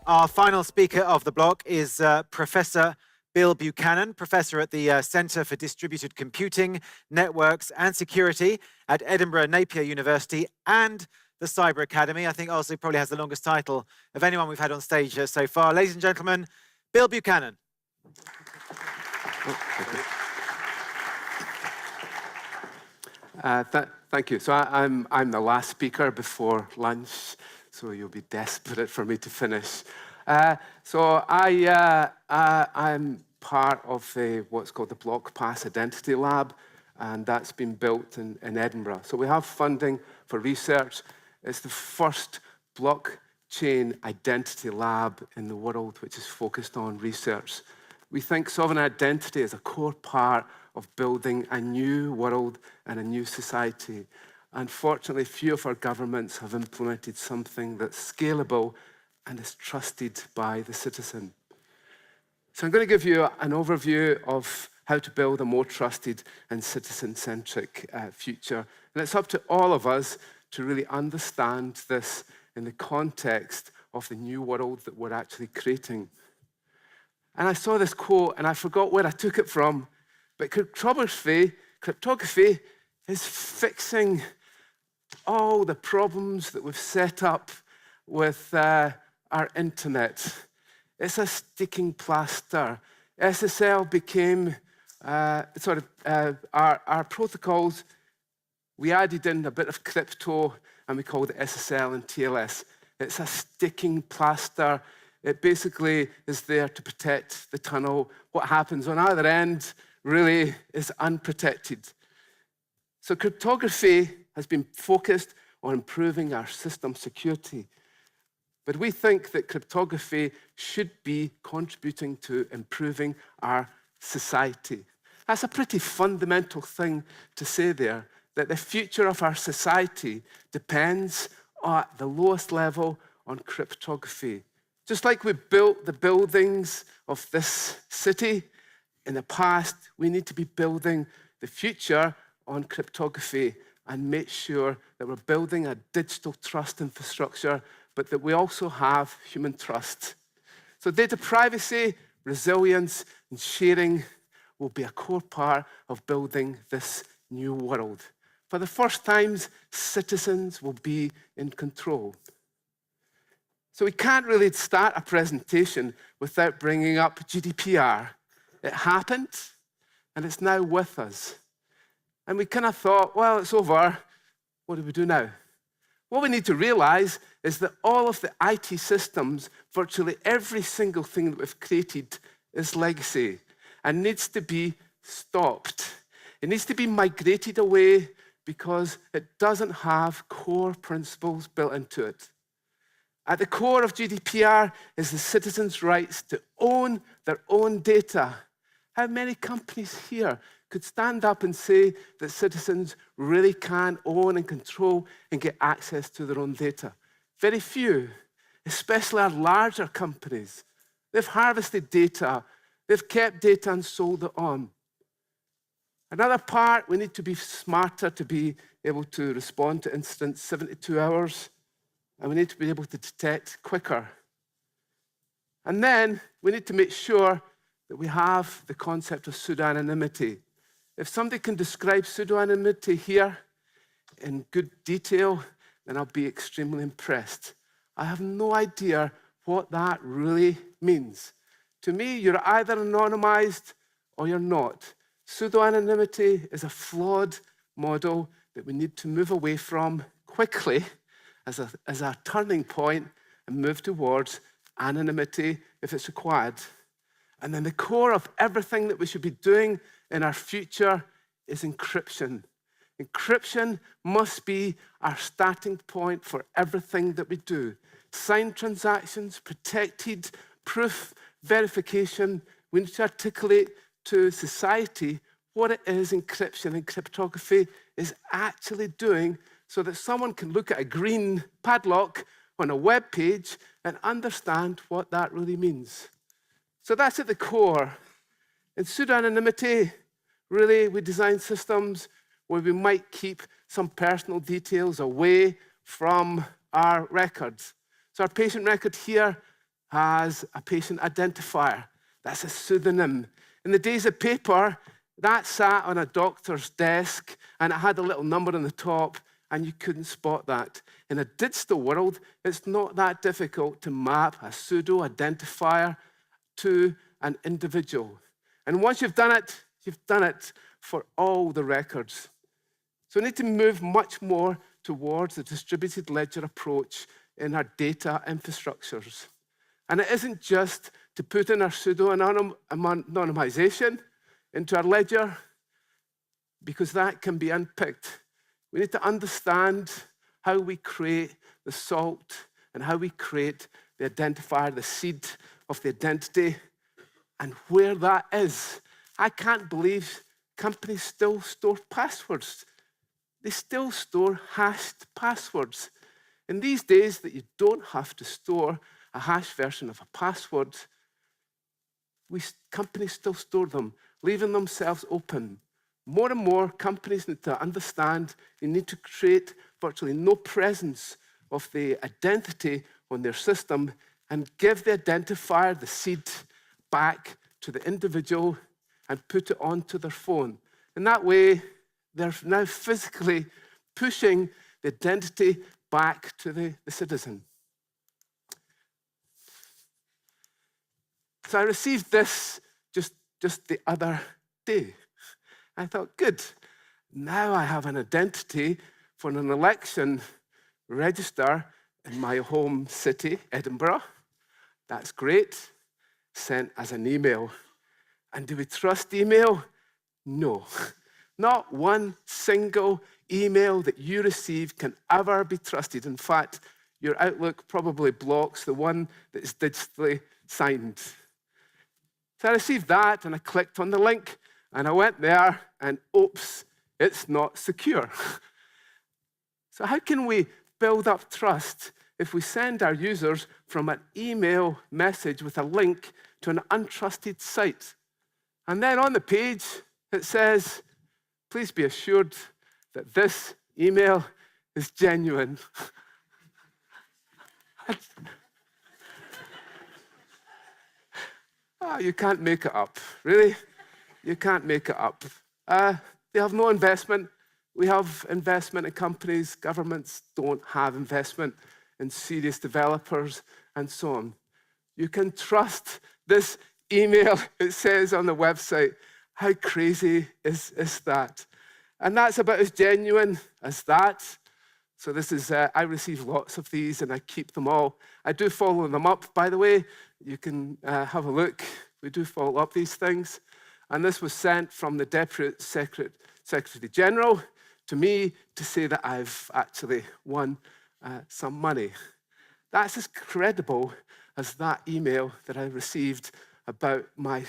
Our final speaker of the block is Professor Bill Buchanan, professor at the Centre for Distributed Computing, Networks and Security at Edinburgh Napier University and the Cyber Academy. I think also probably has the longest title of anyone we've had on stage so far. Ladies and gentlemen, Bill Buchanan. Thank you. So I'm the last speaker before lunch, so you'll be desperate for me to finish. I'm part of what's called the BlockPass Identity Lab, and that's been built in Edinburgh. So we have funding for research. It's the first blockchain identity lab in the world which is focused on research. We think sovereign identity is a core part of building a new world and a new society. Unfortunately, few of our governments have implemented something that's scalable and is trusted by the citizen. So I'm going to give you an overview of how to build a more trusted and citizen-centric future. And it's up to all of us to really understand this in the context of the new world that we're actually creating. And I saw this quote, and I forgot where I took it from, but cryptography is fixing all the problems that we've set up with our internet. It's a sticking plaster. SSL became our protocols. We added in a bit of crypto, and we called it SSL and TLS. It's a sticking plaster. It basically is there to protect the tunnel. What happens on either end really is unprotected. So cryptography has been focused on improving our system security. But we think that cryptography should be contributing to improving our society. That's a pretty fundamental thing to say there, that the future of our society depends at the lowest level on cryptography. Just like we built the buildings of this city in the past, we need to be building the future on cryptography and make sure that we're building a digital trust infrastructure, but that we also have human trust. So data privacy, resilience, and sharing will be a core part of building this new world. For the first time, citizens will be in control. So we can't really start a presentation without bringing up GDPR. It happened, and it's now with us. And we kind of thought, well, it's over. What do we do now? What we need to realize is that all of the IT systems, virtually every single thing that we've created is legacy and needs to be stopped. It needs to be migrated away because it doesn't have core principles built into it. At the core of GDPR is the citizens' rights to own their own data. How many companies here could stand up and say that citizens really can own and control and get access to their own data? Very few, especially our larger companies. They've harvested data, they've kept data and sold it on. Another part, we need to be smarter to be able to respond to incidents 72 hours, and we need to be able to detect quicker. And then we need to make sure that we have the concept of pseudonymity. If somebody can describe pseudonymity here in good detail, then I'll be extremely impressed. I have no idea what that really means. To me, you're either anonymized or you're not. Pseudonymity is a flawed model that we need to move away from quickly as a turning point and move towards anonymity if it's required. And then the core of everything that we should be doing in our future is encryption. Encryption must be our starting point for everything that we do. Signed transactions, protected, proof, verification. We need to articulate to society what it is encryption and cryptography is actually doing so that someone can look at a green padlock on a web page and understand what that really means. So that's at the core. In pseudonymity, really, we design systems where we might keep some personal details away from our records. So our patient record here has a patient identifier. That's a pseudonym. In the days of paper, that sat on a doctor's desk and it had a little number on the top and you couldn't spot that. In a digital world, it's not that difficult to map a pseudo identifier to an individual. And once you've done it for all the records. So we need to move much more towards the distributed ledger approach in our data infrastructures. And it isn't just to put in our pseudo-anonymization into our ledger, because that can be unpicked. We need to understand how we create the salt and how we create the identifier, the seed of the identity, and where that is. I can't believe companies still store passwords. They still store hashed passwords. In these days that you don't have to store a hash version of a password, companies still store them, leaving themselves open. More and more companies need to understand they need to create virtually no presence of the identity on their system and give the identifier, the seed, back to the individual and put it onto their phone. In that way, they're now physically pushing the identity back to the citizen. So I received this just the other day. I thought, good, now I have an identity for an election register in my home city, Edinburgh. That's great. Sent as an email. And do we trust email? No. Not one single email that you receive can ever be trusted. In fact, your Outlook probably blocks the one that is digitally signed. So I received that and I clicked on the link and I went there and oops, it's not secure. So how can we build up trust if we send our users from an email message with a link to an untrusted site? And then on the page, it says, please be assured that this email is genuine. Oh, you can't make it up, really? You can't make it up. They have no investment. We have investment in companies. Governments don't have investment in serious developers and so on. You can trust this email, it says on the website. How crazy is that? And that's about as genuine as that. So this is, I receive lots of these and I keep them all. I do follow them up, by the way. You can have a look. We do follow up these things. And this was sent from the Deputy Secretary General to me to say that I've actually won some money. That's as credible as that email that I received about my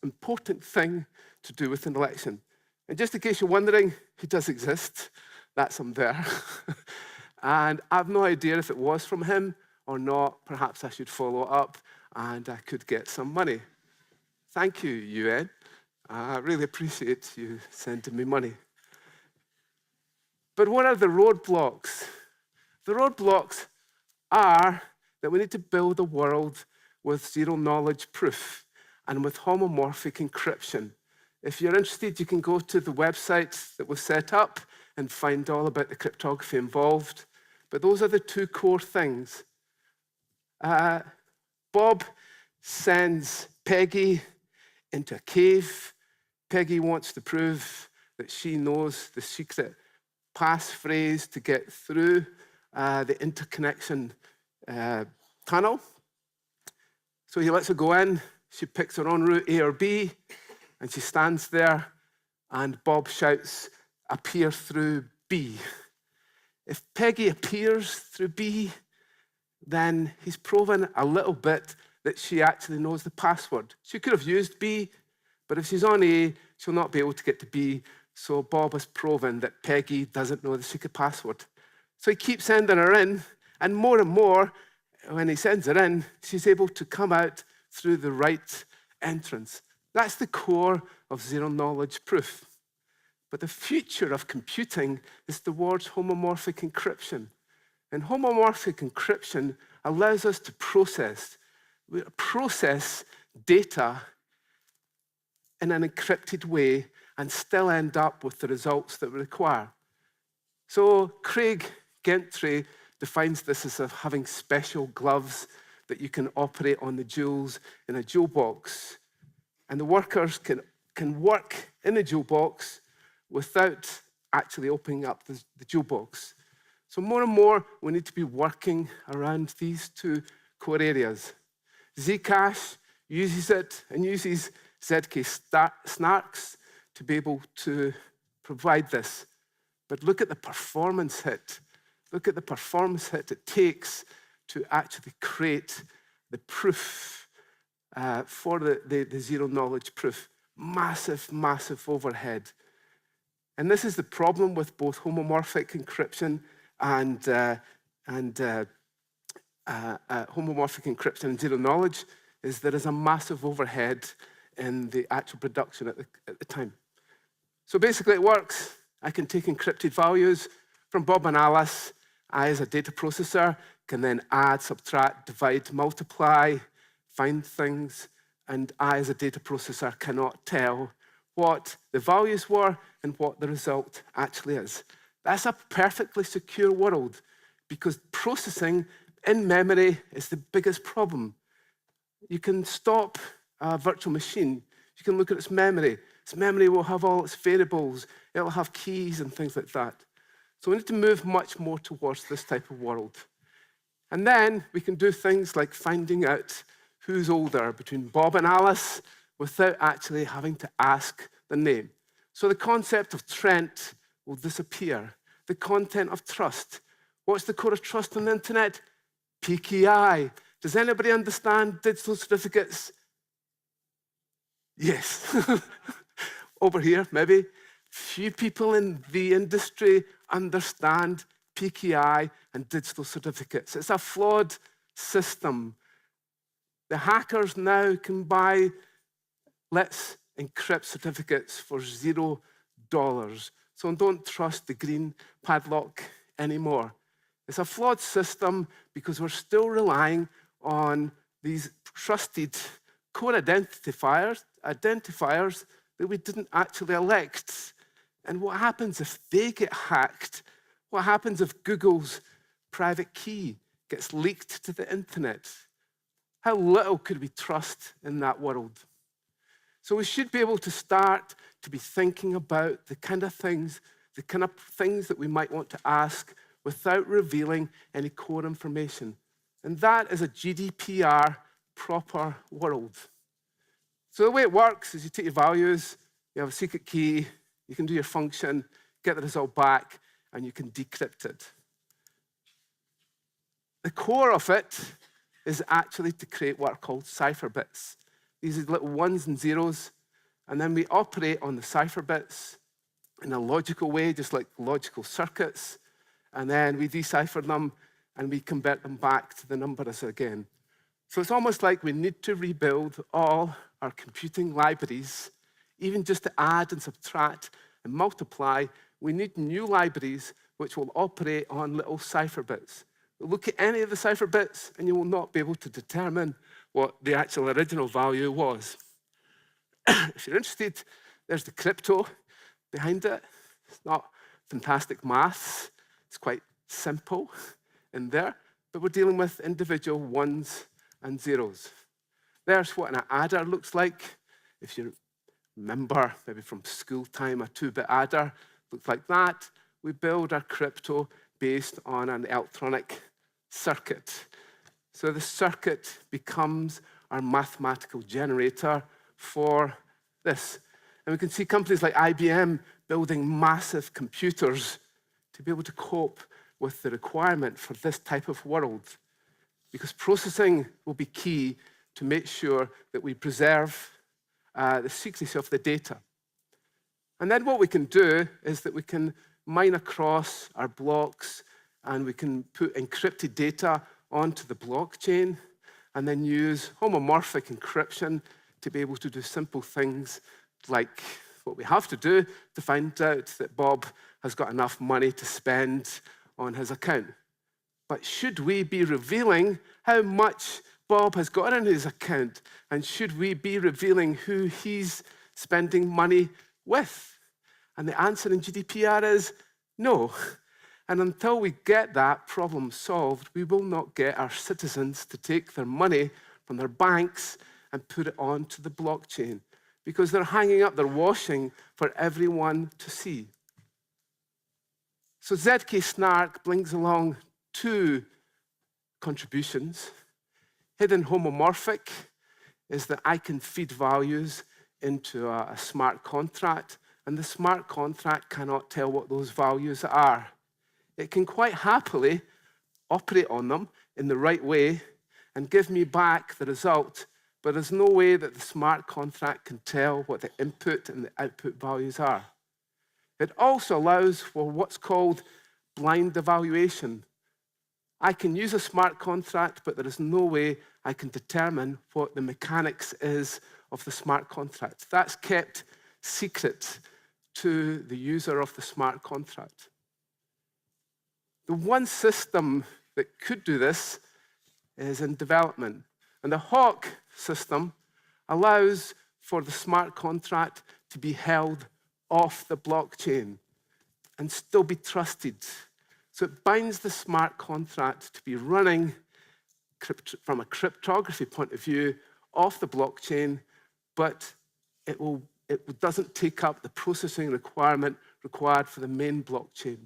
important thing to do with an election. And just in case you're wondering, he does exist. That's him there. And I have no idea if it was from him or not. Perhaps I should follow up and I could get some money. Thank you, UN. I really appreciate you sending me money. But what are the roadblocks? The roadblocks are that we need to build a world with zero-knowledge proof and with homomorphic encryption. If you're interested, you can go to the website that was set up and find all about the cryptography involved. But those are the two core things. Bob sends Peggy into a cave. Peggy wants to prove that she knows the secret passphrase to get through the interconnection tunnel. So he lets her go in. She picks her own route, A or B, and she stands there, and Bob shouts, appear through B. If Peggy appears through B, then he's proven a little bit that she actually knows the password. She could have used B, but if she's on A, she'll not be able to get to B. So Bob has proven that Peggy doesn't know the secret password. So he keeps sending her in, and more, when he sends her in, she's able to come out through the right entrance. That's the core of zero-knowledge proof. But the future of computing is towards homomorphic encryption. And homomorphic encryption allows us to process We process data in an encrypted way and still end up with the results that we require. So Craig Gentry defines this as having special gloves that you can operate on the jewels in a jewel box. And the workers can work in the jewel box without actually opening up the jewel box. So more and more, we need to be working around these two core areas. Zcash uses it and uses ZK snarks to be able to provide this. But look at the performance hit. Look at the performance hit it takes to actually create the proof for the zero-knowledge proof. Massive, massive overhead. And this is the problem with both homomorphic encryption and homomorphic encryption and zero-knowledge, is there is a massive overhead in the actual production at the time. So basically it works. I can take encrypted values from Bob and Alice. I, as a data processor, can then add, subtract, divide, multiply, find things, and I, as a data processor, cannot tell what the values were and what the result actually is. That's a perfectly secure world because processing in memory is the biggest problem. You can stop a virtual machine. You can look at its memory. Its memory will have all its variables. It'll have keys and things like that. So we need to move much more towards this type of world. And then we can do things like finding out who's older between Bob and Alice without actually having to ask the name. So the concept of Trent will disappear. The content of trust. What's the core of trust on the internet? PKI. Does anybody understand digital certificates? Yes. Over here, maybe. Few people in the industry understand PKI and digital certificates. It's a flawed system. The hackers now can buy Let's Encrypt certificates for $0. So don't trust the green padlock anymore. It's a flawed system because we're still relying on these trusted core identifiers that we didn't actually elect. And what happens if they get hacked? What happens if Google's private key gets leaked to the internet? How little could we trust in that world? So we should be able to start to be thinking about the kind of things that we might want to ask without revealing any core information. And that is a GDPR proper world. So the way it works is you take your values, you have a secret key, you can do your function, get the result back, and you can decrypt it. The core of it is actually to create what are called cipher bits. These are little ones and zeros, and then we operate on the cipher bits in a logical way, just like logical circuits, and then we decipher them and we convert them back to the numbers again. So it's almost like we need to rebuild all our computing libraries, even just to add and subtract and multiply. We need new libraries which will operate on little cipher bits. Look at any of the cipher bits and you will not be able to determine what the actual original value was. If you're interested, there's the crypto behind it. It's not fantastic maths. It's quite simple in there, but we're dealing with individual ones and zeros. There's what an adder looks like. If you remember, maybe from school time, a 2-bit adder looked like that. We build our crypto based on an electronic circuit. So the circuit becomes our mathematical generator for this. And we can see companies like IBM building massive computers to be able to cope with the requirement for this type of world. Because processing will be key to make sure that we preserve the secrecy of the data. And then what we can do is that we can mine across our blocks and we can put encrypted data onto the blockchain and then use homomorphic encryption to be able to do simple things like what we have to do to find out that Bob has got enough money to spend on his account. But should we be revealing how much Bob has got in his account, and should we be revealing who he's spending money with? And the answer in GDPR is no. And until we get that problem solved, we will not get our citizens to take their money from their banks and put it onto the blockchain, because they're hanging up their washing for everyone to see. So ZK Snark brings along two contributions. Hidden homomorphic is that I can feed values into a smart contract, and the smart contract cannot tell what those values are. It can quite happily operate on them in the right way and give me back the result, but there's no way that the smart contract can tell what the input and the output values are. It also allows for what's called blind evaluation. I can use a smart contract, but there is no way I can determine what the mechanics is of the smart contract. That's kept secret to the user of the smart contract. The one system that could do this is in development. And the Hawk system allows for the smart contract to be held off the blockchain and still be trusted. So it binds the smart contract to be running from a cryptography point of view off the blockchain, but it doesn't take up the processing requirement required for the main blockchain.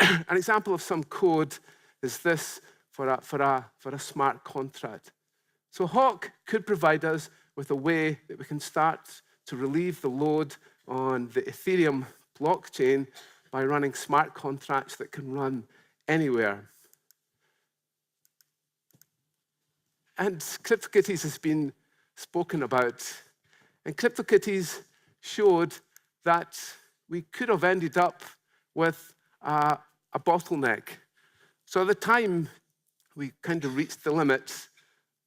An example of some code is this for a smart contract. So Hawk could provide us with a way that we can start to relieve the load on the Ethereum blockchain by running smart contracts that can run anywhere. And CryptoKitties has been spoken about. And CryptoKitties showed that we could have ended up with a bottleneck. So at the time, we kind of reached the limit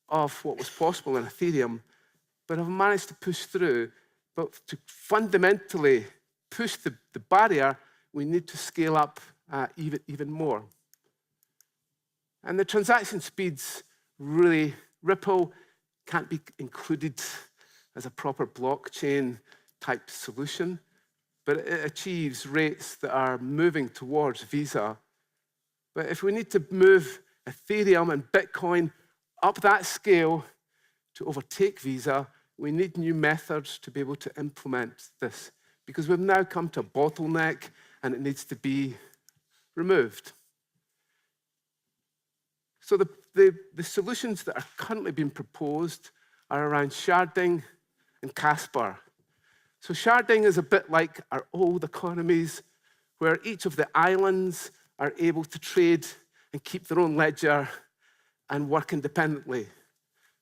of what was possible in Ethereum, but have managed to push through. But to fundamentally push the barrier, we need to scale up even more. And the transaction speeds really, Ripple can't be included as a proper blockchain type solution, but it achieves rates that are moving towards Visa. But if we need to move Ethereum and Bitcoin up that scale to overtake Visa, we need new methods to be able to implement this, because we've now come to a bottleneck and it needs to be removed. So the solutions that are currently being proposed are around sharding and Casper. So sharding is a bit like our old economies, where each of the islands are able to trade and keep their own ledger and work independently.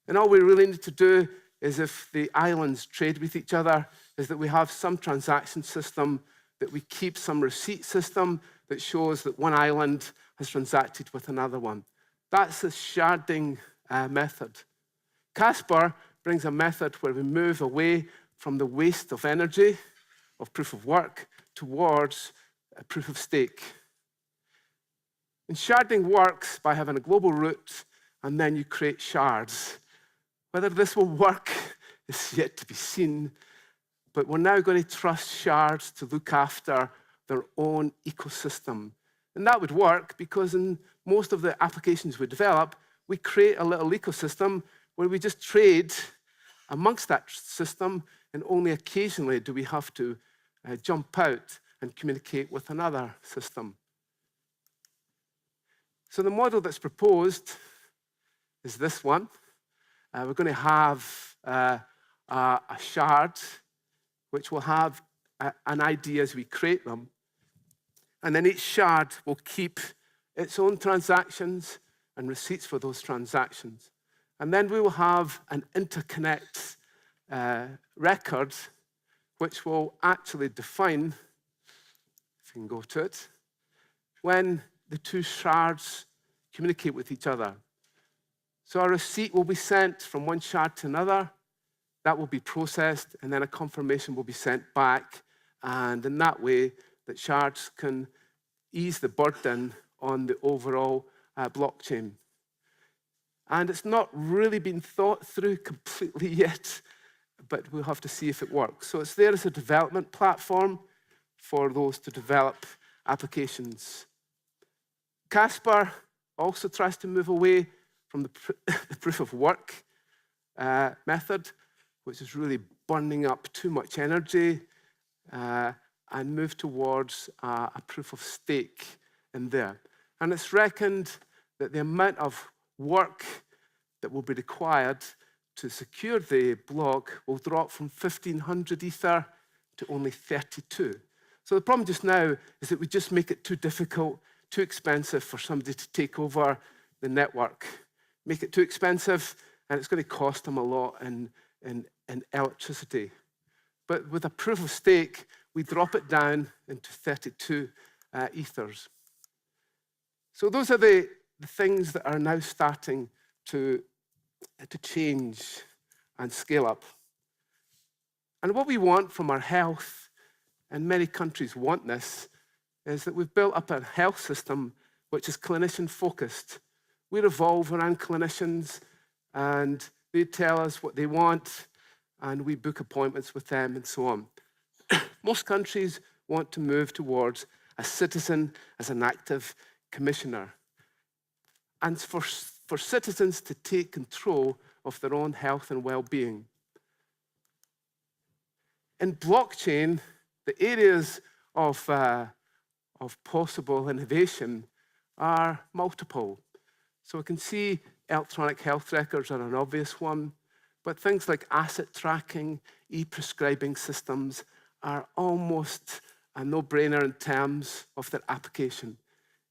And all we really need to do is, if the islands trade with each other, is that we have some transaction system, that we keep some receipt system that shows that one island has transacted with another one. That's the sharding method. Casper brings a method where we move away from the waste of energy, of proof of work, towards a proof of stake. And sharding works by having a global root, and then you create shards. Whether this will work is yet to be seen, but we're now going to trust shards to look after their own ecosystem. And that would work because in most of the applications we develop, we create a little ecosystem where we just trade amongst that system, and only occasionally do we have to jump out and communicate with another system. So the model that's proposed is this one. We're going to have a shard, which will have an ID as we create them. And then each shard will keep its own transactions and receipts for those transactions. And then we will have an interconnect record, which will actually define, if you can go to it, when the two shards communicate with each other. So a receipt will be sent from one shard to another. That will be processed, and then a confirmation will be sent back. And in that way, that shards can ease the burden on the overall blockchain. And it's not really been thought through completely yet, but we'll have to see if it works. So it's there as a development platform for those to develop applications. Casper also tries to move away from the proof of work method, which is really burning up too much energy, and move towards a proof of stake in there. And it's reckoned that the amount of work that will be required to secure the block will drop from 1,500 Ether to only 32. So the problem just now is that we just make it too difficult, too expensive for somebody to take over the network. Make it too expensive, and it's going to cost them a lot in electricity. But with a proof of stake, we drop it down into 32 Ethers. So those are the things that are now starting to change and scale up. And what we want from our health, and many countries want this, is that we've built up a health system which is clinician-focused. We revolve around clinicians, and they tell us what they want, and we book appointments with them, and so on. Most countries want to move towards a citizen as an active commissioner, and for citizens to take control of their own health and well-being. In blockchain, the areas of possible innovation are multiple. So we can see electronic health records are an obvious one, but things like asset tracking, e-prescribing systems are almost a no-brainer in terms of their application.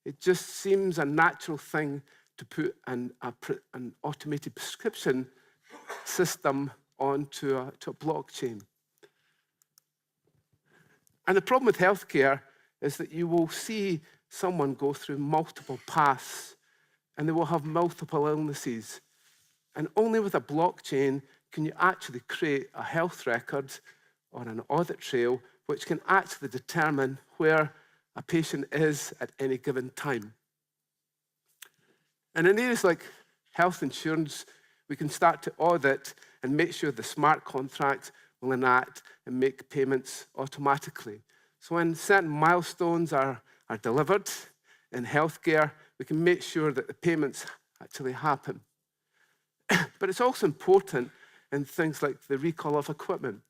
It just seems a natural thing to put an automated prescription system onto a blockchain. And the problem with healthcare is that you will see someone go through multiple paths, and they will have multiple illnesses. And only with a blockchain can you actually create a health record or an audit trail which can actually determine where a patient is at any given time. And in areas like health insurance, we can start to audit and make sure the smart contract will enact and make payments automatically. So when certain milestones are delivered in healthcare, we can make sure that the payments actually happen. But it's also important in things like the recall of equipment.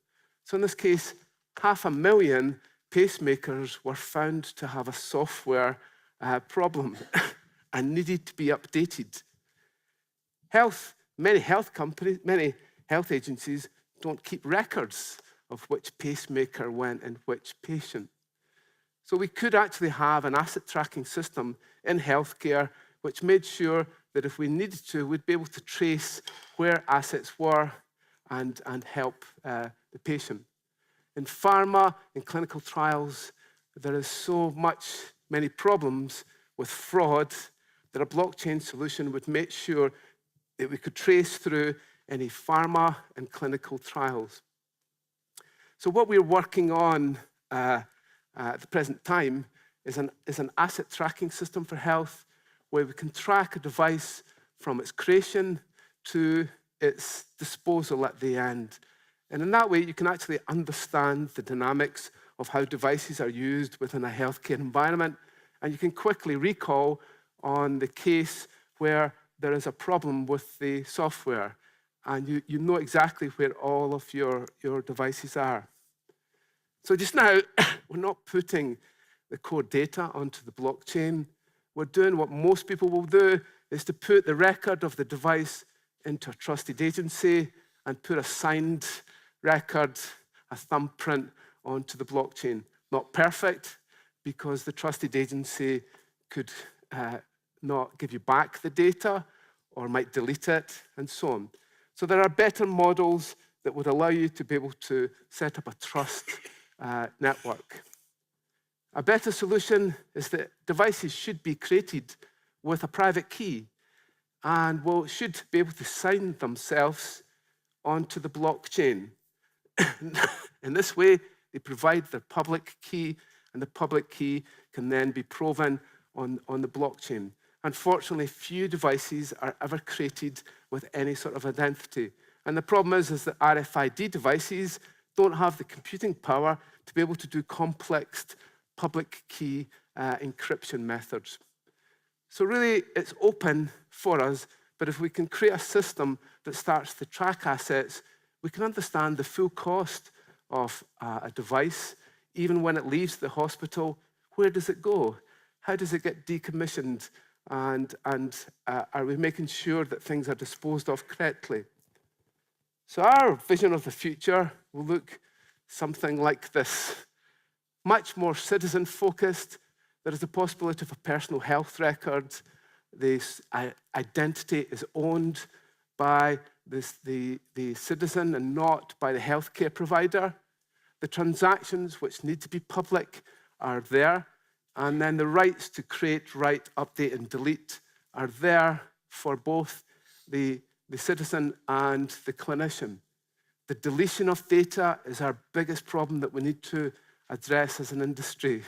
So in this case, 500,000 pacemakers were found to have a software problem and needed to be updated. Many health agencies don't keep records of which pacemaker went in which patient. So we could actually have an asset tracking system in healthcare which made sure that if we needed to, we'd be able to trace where assets were and help the patient. In pharma, in clinical trials, there is many problems with fraud that a blockchain solution would make sure that we could trace through any pharma and clinical trials. So what we're working on at the present time is an asset tracking system for health where we can track a device from its creation to its disposal at the end. And in that way, you can actually understand the dynamics of how devices are used within a healthcare environment, and you can quickly recall on the case where there is a problem with the software, and you know exactly where all of your devices are. So just now, we're not putting the core data onto the blockchain. We're doing what most people will do, is to put the record of the device into a trusted agency and put a signed record, a thumbprint onto the blockchain. Not perfect, because the trusted agency could not give you back the data or might delete it, and so on. So there are better models that would allow you to be able to set up a trust network. A better solution is that devices should be created with a private key and should be able to sign themselves onto the blockchain. In this way, they provide their public key, and the public key can then be proven on the blockchain. Unfortunately, few devices are ever created with any sort of identity. And the problem is that RFID devices don't have the computing power to be able to do complex public key encryption methods. So really, it's open for us, but if we can create a system that starts to track assets, we can understand the full cost of a device, even when it leaves the hospital. Where does it go? How does it get decommissioned? And are we making sure that things are disposed of correctly? So our vision of the future will look something like this. Much more citizen-focused. There is the possibility of a personal health record. The identity is owned by the citizen and not by the healthcare provider. The transactions which need to be public are there. And then the rights to create, write, update, and delete are there for both the citizen and the clinician. The deletion of data is our biggest problem that we need to address as an industry.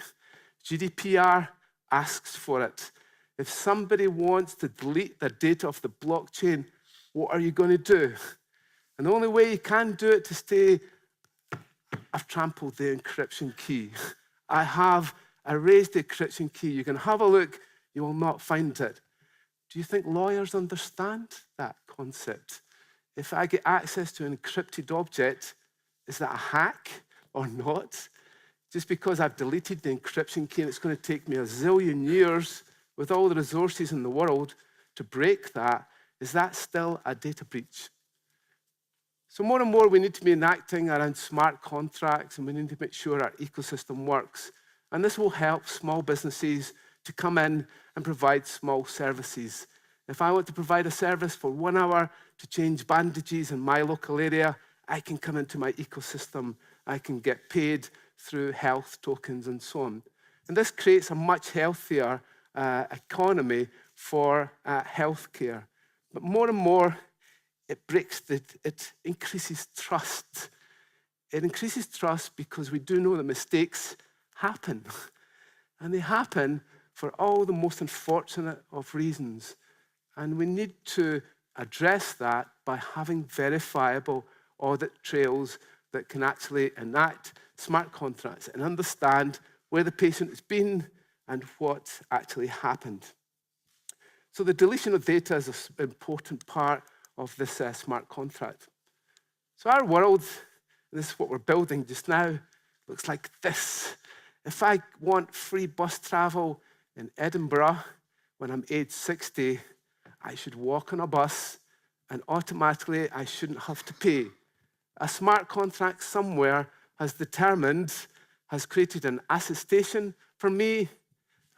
GDPR asks for it. If somebody wants to delete their data off the blockchain, what are you going to do? And the only way you can do it to stay, I've trampled the encryption key. I have erased the encryption key. You can have a look, you will not find it. Do you think lawyers understand that concept? If I get access to an encrypted object, is that a hack or not? Just because I've deleted the encryption key and it's going to take me a zillion years with all the resources in the world to break that, is that still a data breach? So more and more we need to be enacting around smart contracts, and we need to make sure our ecosystem works. And this will help small businesses to come in and provide small services. If I want to provide a service for 1 hour to change bandages in my local area, I can come into my ecosystem. I can get paid through health tokens and so on. And this creates a much healthier economy for healthcare. But more and more, it increases trust. It increases trust because we do know that mistakes happen. And they happen for all the most unfortunate of reasons. And we need to address that by having verifiable audit trails that can actually enact smart contracts and understand where the patient has been and what actually happened. So the deletion of data is an important part of this smart contract. So our world, and this is what we're building just now, looks like this. If I want free bus travel in Edinburgh when I'm age 60, I should walk on a bus and automatically I shouldn't have to pay. A smart contract somewhere has created an attestation for me,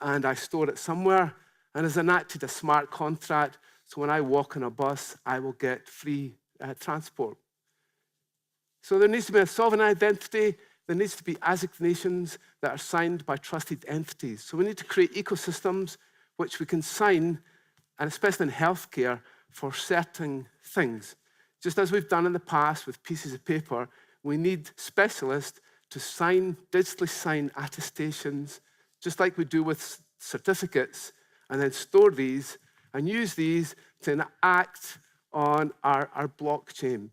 and I store it somewhere, and has enacted a smart contract, so when I walk on a bus, I will get free transport. So there needs to be a sovereign identity. There needs to be assignations that are signed by trusted entities. So we need to create ecosystems which we can sign, and especially in healthcare, for certain things. Just as we've done in the past with pieces of paper, we need specialists to digitally sign attestations, just like we do with certificates, and then store these and use these to act on our blockchain.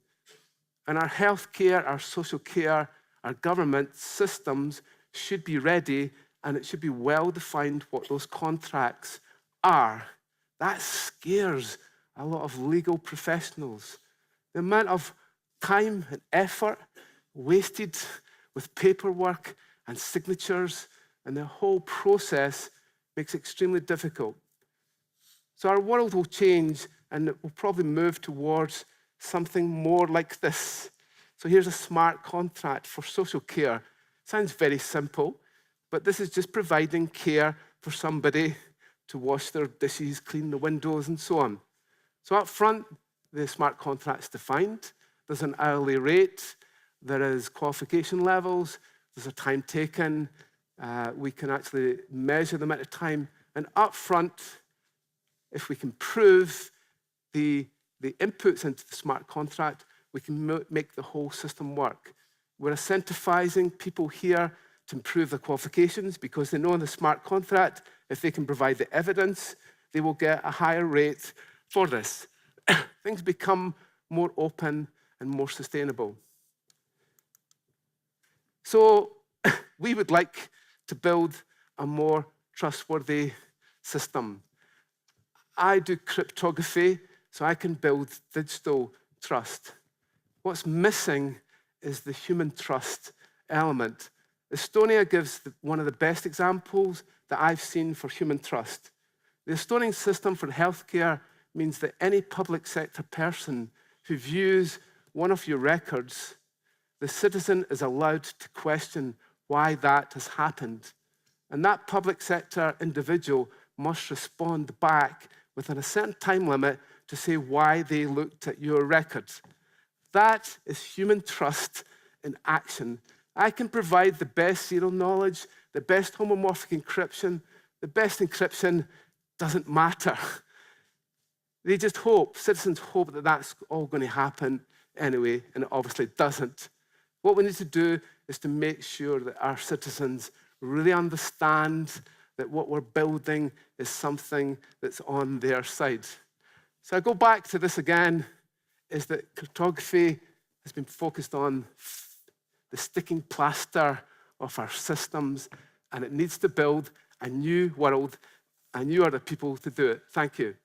And our healthcare, our social care, our government systems should be ready, and it should be well defined what those contracts are. That scares a lot of legal professionals. The amount of time and effort wasted with paperwork and signatures, and the whole process makes it extremely difficult. So our world will change, and it will probably move towards something more like this. So here's a smart contract for social care. Sounds very simple, but this is just providing care for somebody to wash their dishes, clean the windows, and so on. So up front, the smart contract's defined. There's an hourly rate. There is qualification levels. There's a time taken. We can actually measure the amount of time. And up front, if we can prove the inputs into the smart contract, we can make the whole system work. We're incentivizing people here to improve their qualifications because they know in the smart contract, if they can provide the evidence, they will get a higher rate for this. Things become more open and more sustainable. So we would like to build a more trustworthy system. I do cryptography, so I can build digital trust. What's missing is the human trust element. Estonia gives one of the best examples that I've seen for human trust. The Estonian system for healthcare means that any public sector person who views one of your records, the citizen is allowed to question why that has happened. And that public sector individual must respond back within a certain time limit to say why they looked at your records. That is human trust in action. I can provide the best serial knowledge, the best homomorphic encryption. The best encryption doesn't matter. They just hope, citizens hope that that's all going to happen anyway, and it obviously doesn't. What we need to do is to make sure that our citizens really understand that what we're building is something that's on their side. So I go back to this again, is that cryptography has been focused on the sticking plaster of our systems, and it needs to build a new world, and you are the people to do it. Thank you.